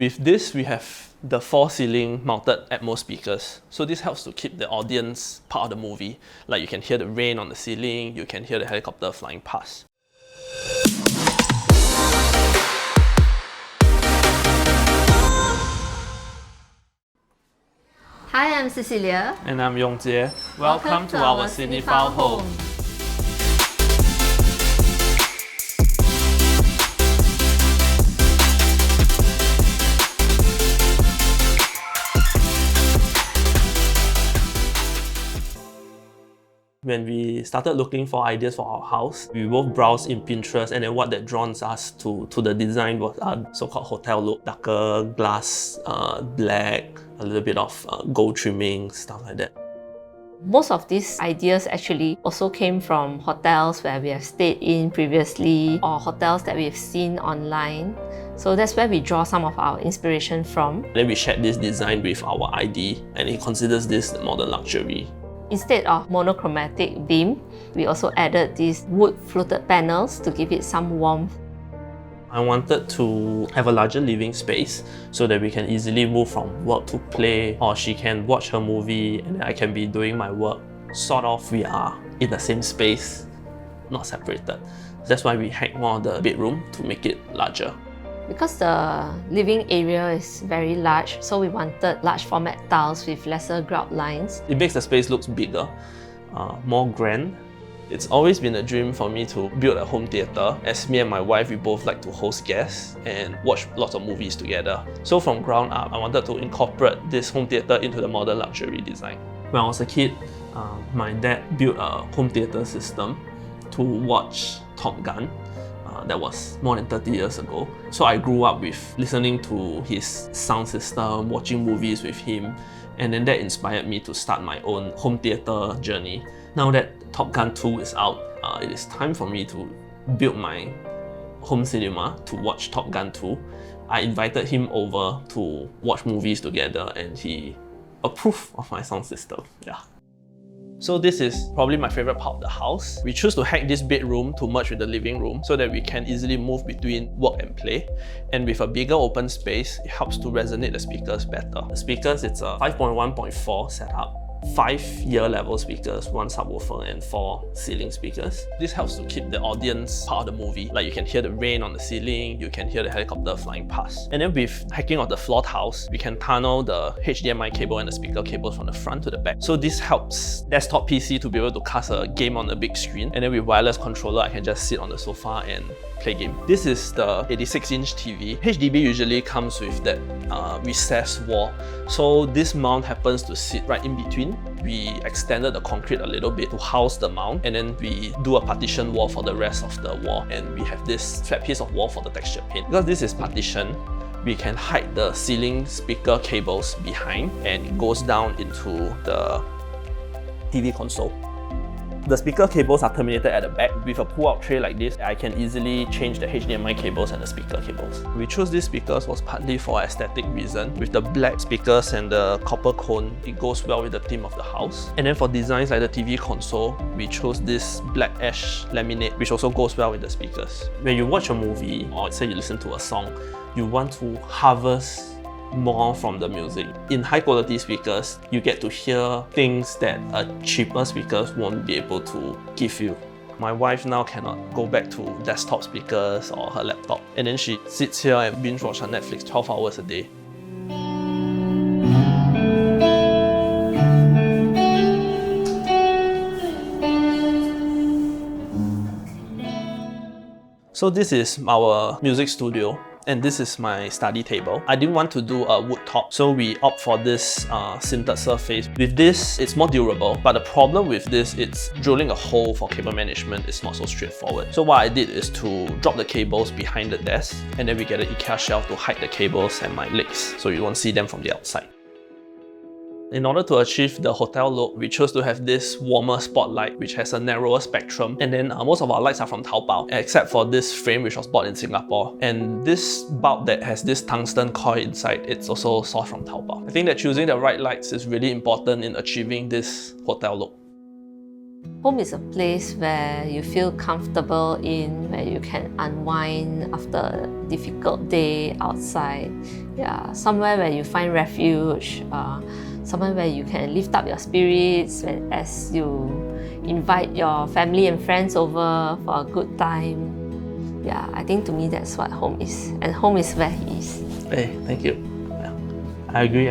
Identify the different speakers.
Speaker 1: With this, we have the 4-ceiling mounted Atmos speakers. So this helps to keep the audience part of the movie. Like you can hear the rain on the ceiling, you can hear the helicopter flying past.
Speaker 2: Hi, I'm Cicelia.
Speaker 1: And I'm YongJie. Welcome to our Cinephile Home. When we started looking for ideas for our house, we both browsed in Pinterest, and then what that drawn us to the design was our so-called hotel look. Darker glass, black, a little bit of gold trimming, stuff like that.
Speaker 2: Most of these ideas actually also came from hotels where we have stayed in previously or hotels that we've seen online. So that's where we draw some of our inspiration from.
Speaker 1: Then we shared this design with our ID, and he considers this the modern luxury.
Speaker 2: Instead of monochromatic theme, we also added these wood fluted panels to give it some warmth.
Speaker 1: I wanted to have a larger living space so that we can easily move from work to play, or she can watch her movie and I can be doing my work. Sort of, we are in the same space, not separated. That's why we hacked more of the bedroom to make it larger.
Speaker 2: Because the living area is very large, so we wanted large format tiles with lesser grout lines.
Speaker 1: It makes the space look bigger, more grand. It's always been a dream for me to build a home theatre. As me and my wife, we both like to host guests and watch lots of movies together. So from ground up, I wanted to incorporate this home theatre into the modern luxury design. When I was a kid, my dad built a home theatre system to watch Top Gun. That was more than 30 years ago. So I grew up with listening to his sound system, watching movies with him, and then that inspired me to start my own home theatre journey. Now that Top Gun 2 is out, it is time for me to build my home cinema to watch Top Gun 2. I invited him over to watch movies together, and he approved of my sound system. Yeah. So this is probably my favorite part of the house. We choose to hack this bedroom to merge with the living room so that we can easily move between work and play. And with a bigger open space, it helps to resonate the speakers better. The speakers, it's a 5.1.4 setup. 5 ear level speakers, 1 subwoofer and 4 ceiling speakers. This helps to keep the audience part of the movie. Like you can hear the rain on the ceiling, you can hear the helicopter flying past. And then with hacking of the floor tiles, we can tunnel the HDMI cable and the speaker cables from the front to the back. So this helps desktop PC to be able to cast a game on a big screen. And then with wireless controller, I can just sit on the sofa and play game. This is the 86-inch TV. HDB usually comes with that recessed wall. So this mount happens to sit right in between. We extended the concrete a little bit to house the mount, and then we do a partition wall for the rest of the wall, and we have this flat piece of wall for the texture paint. Because this is partition, we can hide the ceiling speaker cables behind, and it goes down into the TV console. The speaker cables are terminated at the back. With a pull-out tray like this, I can easily change the HDMI cables and the speaker cables. We chose these speakers was partly for aesthetic reason. With the black speakers and the copper cone, it goes well with the theme of the house. And then for designs like the TV console, we chose this black ash laminate, which also goes well with the speakers. When you watch a movie, or say you listen to a song, you want to harvest more from the music. In high quality speakers, you get to hear things that a cheaper speakers won't be able to give you. My wife now cannot go back to desktop speakers or her laptop, and then she sits here and binge watch on Netflix 12 hours a day. So this is our music studio, and this is my study table. I didn't want to do a wood top, so we opt for this sintered surface. With this, it's more durable, but the problem with this, it's drilling a hole for cable management is not so straightforward. So what I did is to drop the cables behind the desk, and then we get an IKEA shelf to hide the cables and my legs, so you won't see them from the outside. In order to achieve the hotel look, we chose to have this warmer spotlight which has a narrower spectrum, and then most of our lights are from Taobao, except for this frame which was bought in Singapore. And this bulb that has this tungsten coil inside, it's also sourced from Taobao. I think that choosing the right lights is really important in achieving this hotel look.
Speaker 2: Home is a place where you feel comfortable in, where you can unwind after a difficult day outside. Yeah, somewhere where you find refuge, somewhere where you can lift up your spirits as you invite your family and friends over for a good time. Yeah, I think to me that's what home is, and home is where he is.
Speaker 1: Hey, thank you. Yeah, I agree.